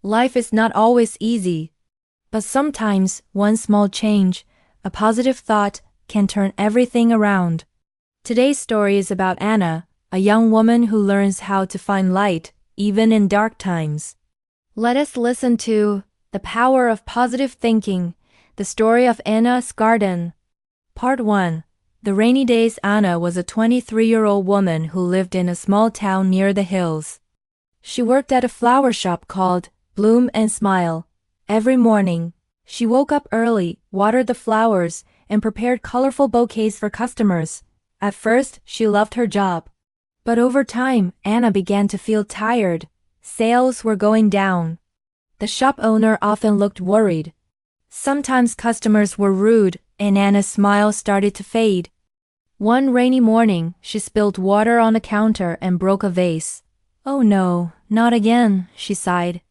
Life is not always easy, but sometimes one small change, a positive thought, can turn everything around. Today's story is about Anna, a young woman who learns how to find light, even in dark times. Let us listen to The Power of Positive Thinking, the story of Anna's Garden. Part 1. The rainy days. Anna was a 23-year-old woman who lived in a small town near the hills. She worked at a flower shop called Bloom and Smile. Every morning, she woke up early, watered the flowers, and prepared colorful bouquets for customers. At first, she loved her job. But over time, Anna began to feel tired. Sales were going down. The shop owner often looked worried. Sometimes customers were rude, and Anna's smile started to fade. One rainy morning, she spilled water on the counter and broke a vase. "Oh no, not again," she sighed.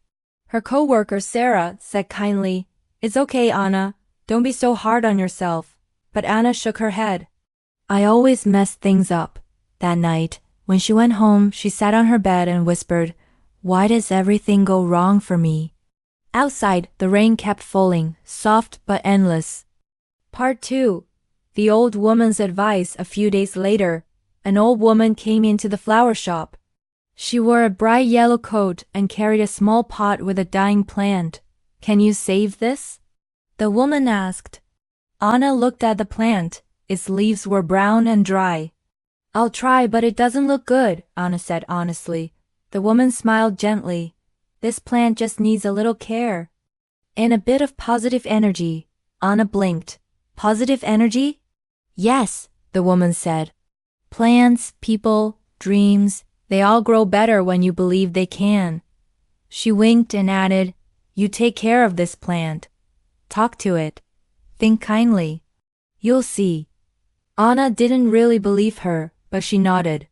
Her co-worker Sarah said kindly, "It's okay, Anna. Don't be so hard on yourself." But Anna shook her head. "I always mess things up." That night, when she went home, she sat on her bed and whispered, "Why does everything go wrong for me?" Outside, the rain kept falling, soft but endless. Part 2. The Old Woman's Advice. A few days later, an old woman came into the flower shop. She wore a bright yellow coat and carried a small pot with a dying plant. "Can you save this?" the woman asked. Anna looked at the plant. Its leaves were brown and dry. "I'll try, but it doesn't look good," Anna said honestly. The woman smiled gently. "This plant just needs a little care and a bit of positive energy." Anna blinked. "Positive energy?" "Yes," the woman said. "Plants, people, dreams, they all grow better when you believe they can." She winked and added, "You take care of this plant. Talk to it. Think kindly. You'll see." Anna didn't really believe her, but she nodded.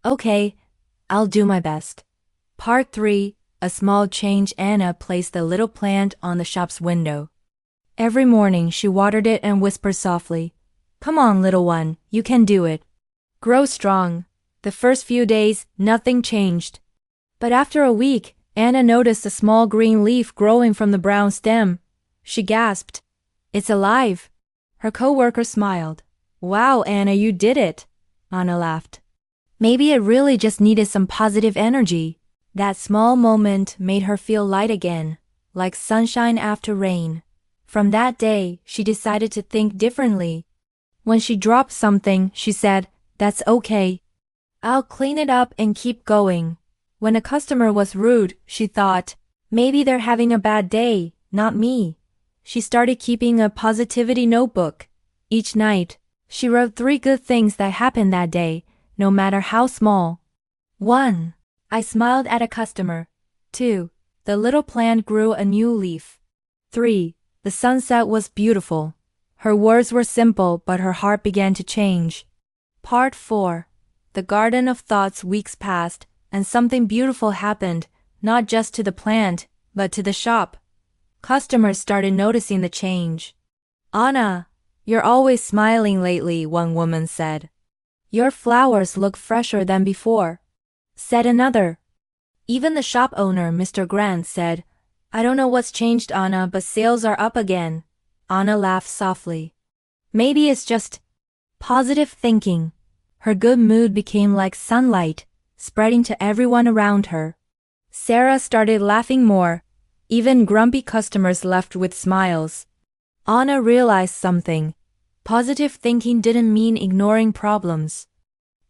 "Okay, I'll do my best." Part 3. A small change. Anna placed the little plant on the shop's window. Every morning she watered it and whispered softly, "Come on, little one, you can do it. Grow strong." The first few days, nothing changed. But after a week, Anna noticed a small green leaf growing from the brown stem. She gasped, "It's alive." Her co-worker smiled. "Wow, Anna, you did it." Anna laughed. Maybe it really just needed some positive energy. That small moment made her feel light again, like sunshine after rain. From that day, she decided to think differently. When she dropped something, she said, "That's okay. I'll clean it up and keep going." When a customer was rude, she thought, "Maybe they're having a bad day, not me." She started keeping a positivity notebook. Each night, she wrote 3 good things that happened that day, no matter how small. 1. I smiled at a customer. 2. The little plant grew a new leaf. 3. The sunset was beautiful. Her words were simple, but her heart began to change. Part 4. The Garden of Thoughts. Weeks passed, and something beautiful happened, not just to the plant, but to the shop. Customers started noticing the change. "Anna, you're always smiling lately," one woman said. "Your flowers look fresher than before," said another. Even the shop owner, Mr. Grant, said, "I don't know what's changed, Anna, but sales are up again." Anna laughed softly. Maybe it's just positive thinking. Her good mood became like sunlight, spreading to everyone around her. Sarah started laughing more. Even grumpy customers left with smiles. Anna realized something. Positive thinking didn't mean ignoring problems.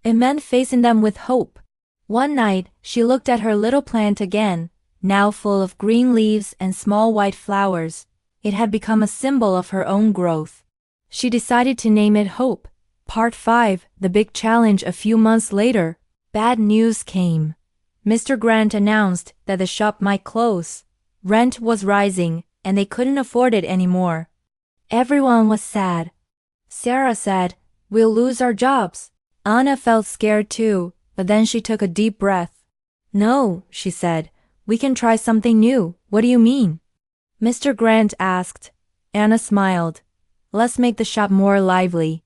It meant facing them with hope. One night, she looked at her little plant again, now full of green leaves and small white flowers. It had become a symbol of her own growth. She decided to name it Hope. Part 5. The Big Challenge. A few months later, bad news came. Mr. Grant announced that the shop might close. Rent was rising, and they couldn't afford it anymore. Everyone was sad. Sarah said, "We'll lose our jobs." Anna felt scared too, but then she took a deep breath. "No," she said, "we can try something new." "What do you mean?" Mr. Grant asked. Anna smiled. "Let's make the shop more lively."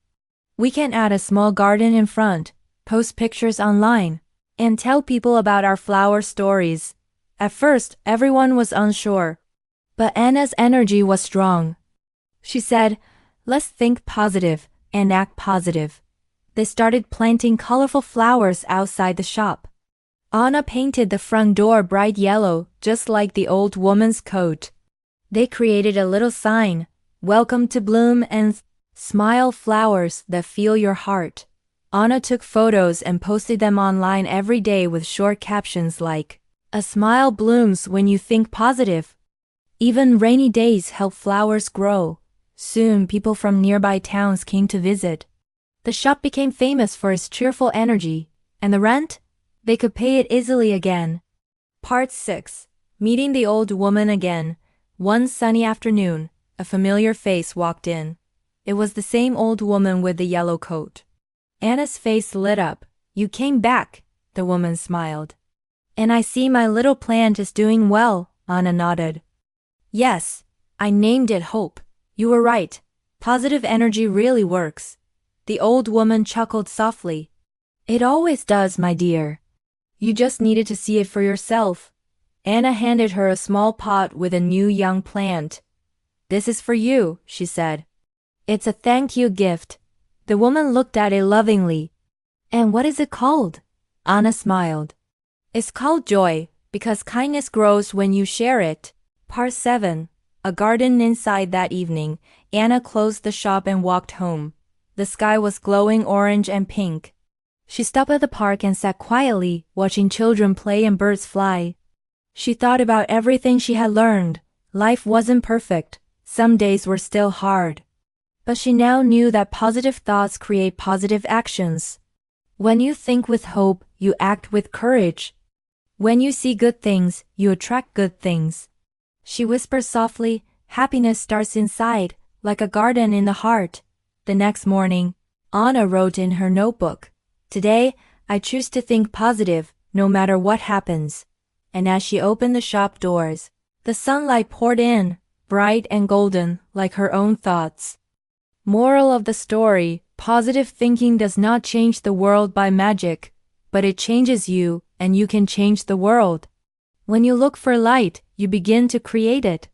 We can add a small garden in front, post pictures online, and tell people about our flower stories. At first, everyone was unsure, but Anna's energy was strong. She said, "Let's think positive and act positive." They started planting colorful flowers outside the shop. Anna painted the front door bright yellow, just like the old woman's coat. They created a little sign, "Welcome to Bloom and Smile Flowers that Fill Your Heart." Anna took photos and posted them online every day with short captions like, "A smile blooms when you think positive." Even rainy days help flowers grow. Soon, people from nearby towns came to visit. The shop became famous for its cheerful energy, and the rent? They could pay it easily again. Part 6. Meeting the old woman again. One sunny afternoon, a familiar face walked in. It was the same old woman with the yellow coat. Anna's face lit up. "You came back," the woman smiled. "And I see my little plant is doing well," Anna nodded. "Yes, I named it Hope. You were right. Positive energy really works." The old woman chuckled softly. "It always does, my dear. You just needed to see it for yourself." Anna handed her a small pot with a new young plant. "This is for you," she said. "It's a thank you gift." The woman looked at it lovingly. "And what is it called?" Anna smiled. "It's called Joy, because kindness grows when you share it." Part 7. A garden inside. That evening, Anna closed the shop and walked home. The sky was glowing orange and pink. She stopped at the park and sat quietly, watching children play and birds fly. She thought about everything she had learned. Life wasn't perfect. Some days were still hard. But she now knew that positive thoughts create positive actions. When you think with hope, you act with courage. When you see good things, you attract good things. She whispered softly, "Happiness starts inside, like a garden in the heart." The next morning, Anna wrote in her notebook, "Today, I choose to think positive, no matter what happens." And as she opened the shop doors, the sunlight poured in, bright and golden, like her own thoughts. Moral of the story: positive thinking does not change the world by magic, but it changes you, and you can change the world. When you look for light, you begin to create it.